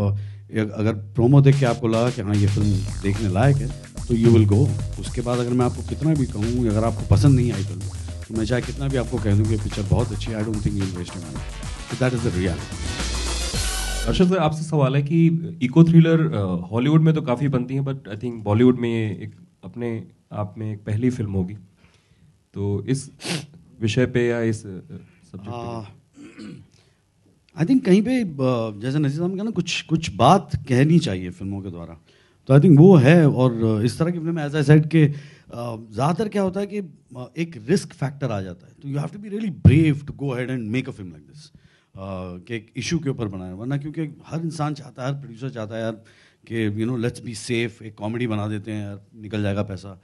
अगर प्रोमो देख के आपको लगा कि हाँ ये फिल्म देखने लायक है तो यू विल गो। उसके बाद अगर मैं आपको कितना भी कहूँ, अगर आपको पसंद नहीं आई फिल्म तो मैं चाहे कितना भी आपको कह दूँ कि पिक्चर बहुत अच्छी है, I don't think you will waste your money. So that is the reality. Arshad sir, आपसे सवाल है कि इको थ्रिलर हॉलीवुड में तो काफ़ी बनती हैं, बट आई थिंक बॉलीवुड में ये एक अपने आप में एक पहली फिल्म होगी, तो इस विषय पे या इस सब्जेक्ट पे आई थिंक कहीं पे जैसे नजीर साहब ने कहा ना, कुछ बात कहनी चाहिए फिल्मों के द्वारा, तो आई थिंक वो है। और इस तरह की फिल्म एज आई सेड कि ज़्यादातर क्या होता है कि एक रिस्क फैक्टर आ जाता है, तो you have to be really brave to go ahead and make a film like this, कि एक इशू के ऊपर बनाए। वरना क्योंकि हर इंसान चाहता है, हर प्रोड्यूसर चाहता है यार कि you know let's be safe, एक कॉमेडी बना देते हैं यार, निकल जाएगा पैसा।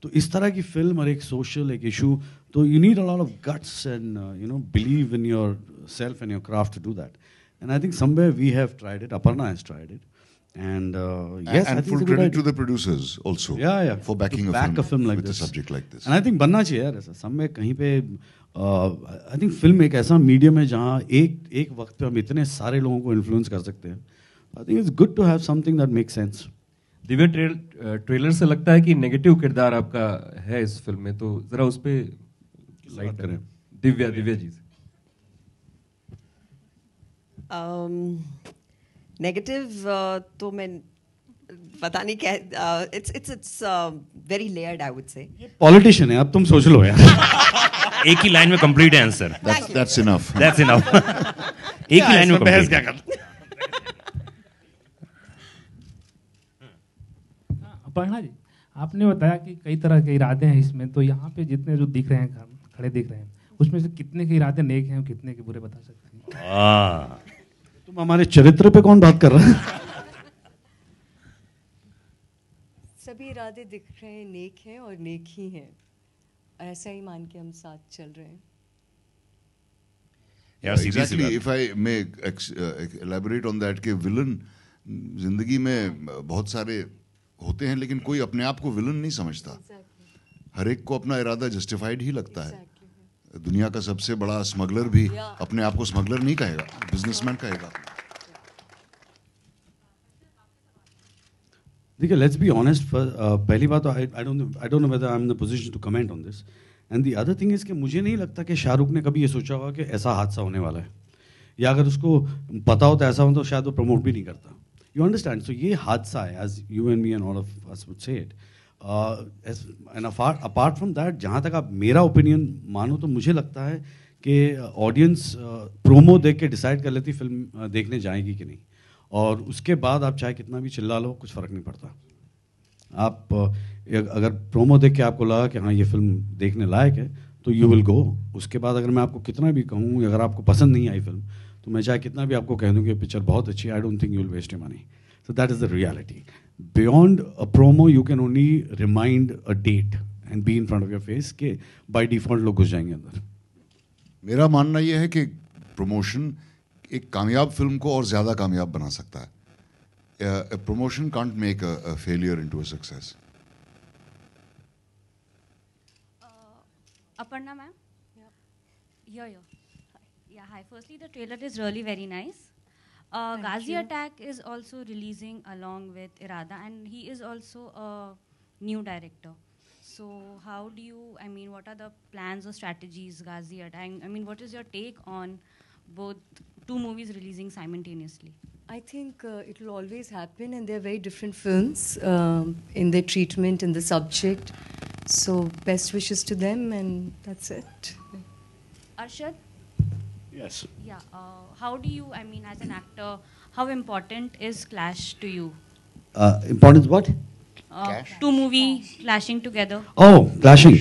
तो इस तरह की फिल्म और एक सोशल एक इशू, तो you need a lot of guts and you know believe in yourself and your craft to do that. And I think somewhere we have tried it, Aparna has tried it. And yes, and I think full it's a good credit idea. to the producers also. Yeah, for backing to a back film like with this. a subject like this. And I think बनना चाहिए यार ऐसा समय कहीं पे। I think film एक ऐसा medium है जहाँ एक वक्त पे हम इतने सारे लोगों को इन्फ्लुएंस कर सकते हैं। I think it's good to have something that makes sense. Divya, trailer से लगता है कि नेगेटिव किरदार आपका है इस फिल्म में, तो जरा उस पे लाइट करें। दिव्या जी से। नेगेटिव तो मैं पता नहीं क्या, it's very layered I would say. Politician है, अब तुम सोच लो यार। एक ही लाइन में कंप्लीट है answer. That's enough. That's enough. एक ही लाइन में बहस complete। क्या कर। अपर्णा जी, आपने बताया कि कई तरह के इरादे हैं इसमें, तो यहाँ पे जितने जो दिख रहे हैं, खड़े दिख रहे हैं, उसमें से कितने के इरादे नेक हैं और कितने के बुरे बता सकते हैं? तुम हमारे चरित्र पे कौन बात कर रहा है? सभी इरादे दिख रहे हैं नेक हैं और नेक ही हैं, ऐसा ही मान के हम साथ चल रहे हैं। Exactly. If I may elaborate on that, कि विलन जिंदगी में बहुत सारे होते हैं, लेकिन कोई अपने आप को विलन नहीं समझता। हर एक को अपना इरादा जस्टिफाइड ही लगता है। दुनिया का सबसे बड़ा स्मगलर भी अपने आप को स्मगलर नहीं कहेगा, बिजनेसमैन कहेगा। देखिए, लेट्स बी ऑनेस्ट। पहली बात तो I don't know whether I am in the position to comment on this, and the other thing is कि मुझे नहीं लगता कि शाहरुख ने कभी ये सोचा होगा कि ऐसा हादसा होने वाला है, या अगर उसको पता होता ऐसा हो तो शायद वो प्रमोट भी नहीं करता। You understand? सो ये हादसा है, as you and me and all of us would say it. And apart from that, जहाँ तक आप मेरा ओपिनियन मानो तो मुझे लगता है कि ऑडियंस प्रोमो देख के डिसाइड कर लेती फिल्म देखने जाएगी कि नहीं, और उसके बाद आप चाहे कितना भी चिल्ला लो, कुछ फ़र्क नहीं पड़ता। आप अगर प्रोमो देख के आपको लगा कि हाँ ये फिल्म देखने लायक है तो यू विल गो। उसके बाद अगर मैं आपको कितना भी कहूँ, अगर आपको पसंद नहीं आई फिल्म तो मैं चाहे कितना भी आपको कह दूँ कि पिक्चर बहुत अच्छी है, I don't think you will waste your money. So that is the reality. Beyond a promo you can only remind a date and be in front of your face के बाय डिफॉल्ट लोग घुस जाएंगे अंदर। मेरा मानना यह है कि प्रमोशन एक कामयाब फिल्म को और ज़्यादा कामयाब बना सकता है। Promotion can't make a failure into a success. Aparna ma'am? Yeah. Yeah, hi. Firstly, the trailer is really very nice. Ghazi Attack is also releasing along with Irada, and he is also a new director. So how do you, I mean, what are the plans or strategies, Ghazi Attack? I mean, what is your take on both two movies releasing simultaneously? I think it will always happen, and they're very different films in their treatment, in the subject. So best wishes to them, and that's it. Arshad? Yes. Yeah. How do you, I mean, as an actor, how important is clash to you? Important what? Two movies clashing together. Oh, clashing.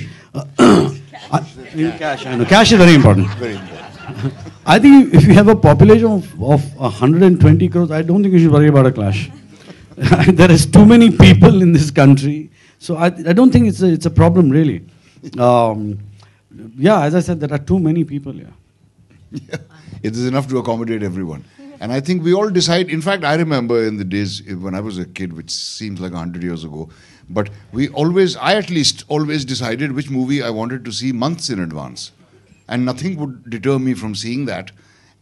Cash, I know. Cash is very important. Very important. I think if you have a population of 120 crores, I don't think you should worry about a clash. There is too many people in this country, so I don't think it's a problem really. Yeah, as I said, there are too many people. Yeah. It is enough to accommodate everyone. And I think we all decide. In fact, I remember in the days when I was a kid, which seems like 100 years ago, but I at least always decided which movie I wanted to see months in advance. And nothing would deter me from seeing that.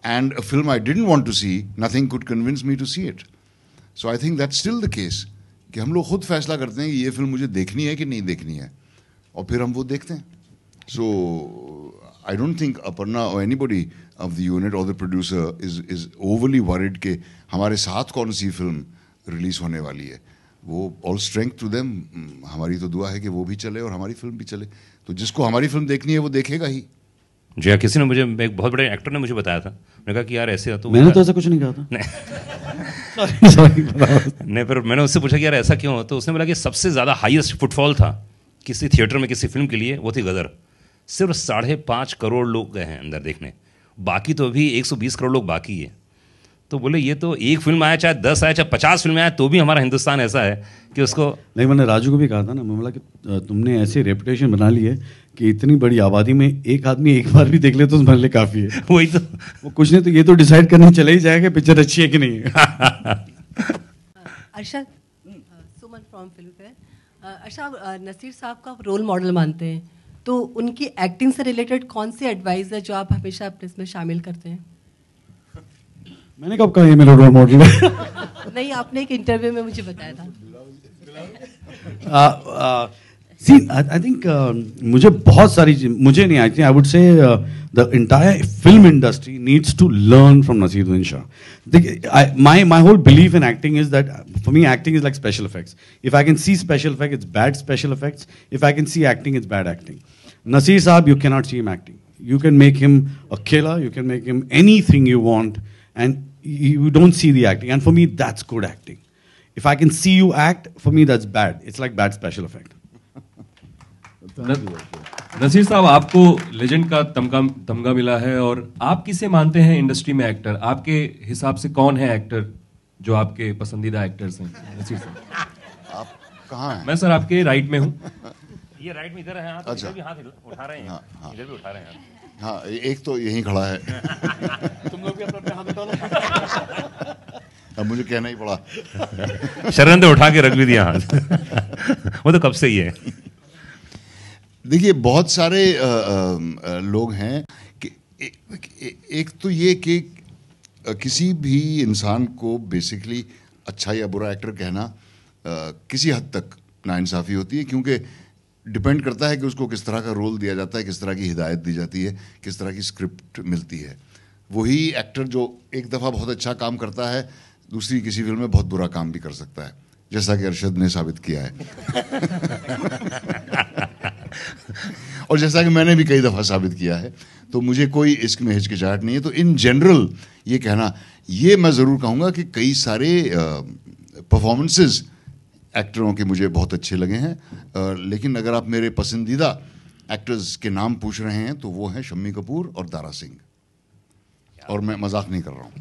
And a film I didn't want to see, nothing could convince me to see it. So I think that's still the case कि हम लोग खुद फैसला करते हैं कि ये film मुझे देखनी है कि नहीं देखनी है, और फिर हम वो देखते हैं. सो आई डोंट थिंक अपर्णा और एनीबॉडी ऑफ द यूनिट और the producer is overly worried कि हमारे साथ कौन सी फिल्म रिलीज होने वाली है. वो ऑल स्ट्रेंथ टू देम. हमारी तो दुआ है कि वो भी चले और हमारी फिल्म भी चले. तो जिसको हमारी फिल्म देखनी है वो देखेगा ही. जी हाँ, किसी ने मुझे, एक बहुत बड़े एक्टर ने मुझे बताया था. मैंने कहा कि यार ऐसे तो मैंने तो ऐसा कुछ नहीं कहा था. नहीं, पर मैंने उससे पूछा कि यार ऐसा क्यों, तो उसने बोला कि सबसे ज़्यादा हाईएस्ट फुटफॉल था किसी थिएटर में किसी फिल्म के लिए, वो थी गदर. सिर्फ 5.5 करोड़ लोग गए हैं अंदर देखने, बाकी तो अभी 120 करोड़ लोग बाकी है. तो बोले ये तो एक फिल्म आया, चाहे 10 आया, चाहे 50 फिल्में आए, तो भी हमारा हिंदुस्तान ऐसा है कि उसको. नहीं, मैंने राजू को भी कहा था ना, मैं बोला कि तुमने ऐसी रेपुटेशन बना ली है कि इतनी बड़ी आबादी में एक आदमी एक बार भी देख ले तो तुम्हारे लिए काफ़ी है. वही तो. वो कुछ नहीं तो ये तो डिसाइड करने चले ही जाएगा पिक्चर अच्छी है कि नहीं है. Arshad, Suman from Filmfare. Arshad, Naseer साहब का रोल मॉडल मानते हैं, तो उनकी एक्टिंग से रिलेटेड कौन सी एडवाइस है जो आप हमेशा अपने इसमें शामिल करते हैं? मैंने कब कहा ये मेरा रोल मॉडल है? नहीं, आपने एक इंटरव्यू में मुझे बताया था. See, I think मुझे बहुत सारी मुझे नहीं, I think I would say the entire film industry needs to learn from Naseeruddin Shah. My whole belief in acting is that for me acting is like special effects. If I can see special effects, it's bad special effects. If I can see acting, it's bad acting. Naseer Saab, you cannot see him acting. You can make him a killer, you can make him anything you want, and you don't see the acting. And for me, that's good acting. If I can see you act, for me that's bad. It's like bad special effect. Naseer साहब, आपको legend का तमगा मिला है, और आप किसे मानते हैं इंडस्ट्री में एक्टर? आपके हिसाब से कौन है एक्टर जो आपके पसंदीदा एक्टर्स हैं? नसीर साहब, आप कहाँ हैं? मैं सर आपके राइट में हूँ. ये राइट में इधर है. हाँ, अच्छा. इधर भी हाथ उठा रहे हैं. हाँ, हाँ. इधर भी उठा रहे हैं. हाँ, एक तो यहीं खड़ा है. तुम लोग भी अपने हाथ उठा लो. अब मुझे कहना ही पड़ा. शरण ने उठा के रख भी दिया हाथ. वो तो कब से ही है. देखिए, बहुत सारे लोग हैं कि एक तो ये कि किसी भी इंसान को बेसिकली अच्छा या बुरा एक्टर कहना किसी हद तक नाइंसाफ़ी होती है, क्योंकि डिपेंड करता है कि उसको किस तरह का रोल दिया जाता है, किस तरह की हिदायत दी जाती है, किस तरह की स्क्रिप्ट मिलती है. वही एक्टर जो एक दफ़ा बहुत अच्छा काम करता है, दूसरी किसी फिल्म में बहुत बुरा काम भी कर सकता है, जैसा कि अरशद ने साबित किया है. और जैसा कि मैंने भी कई दफ़ा साबित किया है. तो मुझे कोई इसमें हिचकिचाहट नहीं है. तो इन जनरल ये कहना, ये मैं ज़रूर कहूँगा कि कई सारे परफॉर्मेंसेस एक्टरों के मुझे बहुत अच्छे लगे हैं. लेकिन अगर आप मेरे पसंदीदा एक्टर्स के नाम पूछ रहे हैं तो वो हैं शम्मी कपूर और दारा सिंह. और मैं मजाक नहीं कर रहा हूँ.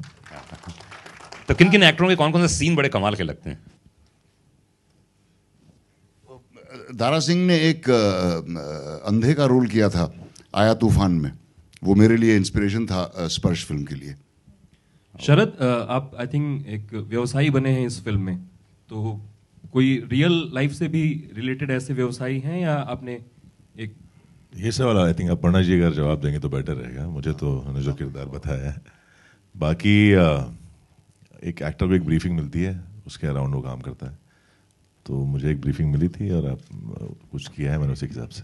तो किन किन एक्टरों के कौन कौन से सीन बड़े कमाल के लगते हैं? दारा सिंह ने एक अंधे का रोल किया था आया तूफान में. वो मेरे लिए इंस्पिरेशन था स्पर्श फिल्म के लिए. शरद, आप आई थिंक एक व्यवसायी बने हैं इस फिल्म में, तो कोई रियल लाइफ से भी रिलेटेड ऐसे व्यवसायी हैं या आपने एक? ये सवाल आई थिंक अपर्णा जी अगर जवाब देंगे तो बेटर रहेगा. मुझे तो उन्होंने जो किरदार बताया है, बाकी एक एक्टर को एक ब्रीफिंग मिलती है, उसके अराउंड वो काम करता है. तो मुझे एक ब्रीफिंग मिली थी और आप कुछ किया है मैंने उसी हिसाब से.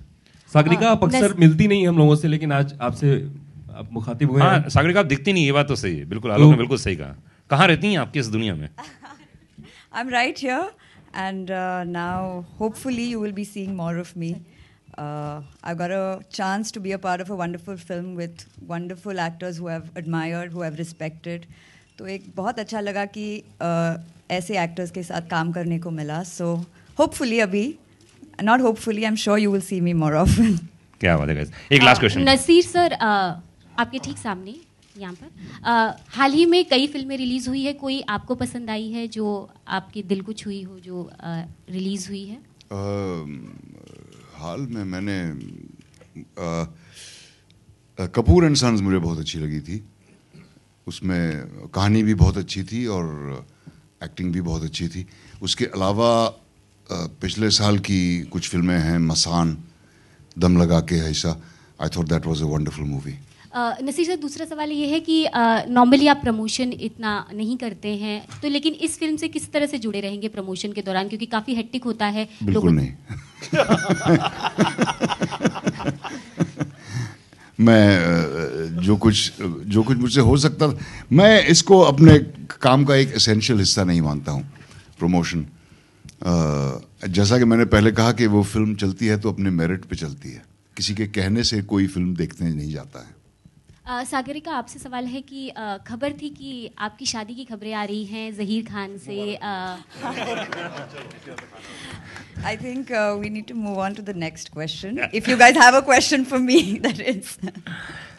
सागरिका, आप अक्सर मिलती नहीं हम लोगों से, लेकिन आज आपसे आप मुखातिब हुए. हाँ, सागरिका आप दिखती नहीं, ये बात तो सही है. बिल्कुल, आलोक ने बिल्कुल सही कहा. कहाँ रहती हैं आपकी इस दुनिया में? I'm right here, and now hopefully you will be seeing more of me. I've got a chance to be a part of a wonderful film with wonderful actors who I've admired, who I've respected. तो एक बहुत अच्छा लगा कि ऐसे actors के साथ काम करने को मिला. So hopefully अभी, not hopefully, I'm sure you will see me more often. क्या बात है guys. एक लास्ट क्वेश्चन. नसीर सर, आपके ठीक सामने यहाँ पर हाल ही में कई फिल्में रिलीज हुई है, कोई आपको पसंद आई है जो आपके दिल को छुई हो, जो रिलीज हुई है? हाल में मैंने कपूर एंड सन्स मुझे बहुत अच्छी लगी थी. उसमें कहानी भी बहुत अच्छी थी और एक्टिंग भी बहुत अच्छी थी. उसके अलावा पिछले साल की कुछ फिल्में हैं, मसान, दम लगा के ऐसा, I thought that was a wonderful movie. Naseer sir, दूसरा सवाल ये है कि नॉर्मली आप प्रमोशन इतना नहीं करते हैं, तो लेकिन इस फिल्म से किस तरह से जुड़े रहेंगे प्रमोशन के दौरान, क्योंकि काफ़ी हेक्टिक होता है? बिल्कुल नहीं। मैं जो कुछ मुझसे हो सकता था, मैं इसको अपने काम का एक एसेंशियल हिस्सा नहीं मानता हूँ, प्रमोशन। जैसा कि मैंने पहले कहा कि वो फिल्म चलती है तो अपने मेरिट पे चलती है, किसी के कहने से कोई फिल्म देखने नहीं जाता है। सागरिका, आपसे सवाल है कि खबर थी कि आपकी शादी की खबरें आ रही हैं ज़हीर खान से। I think we need to move on to the next question. If you guys have a question for me, that is.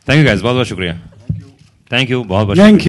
Thank you guys, बहुत बहुत शुक्रिया। Thank you, बहुत बहुत Thank you.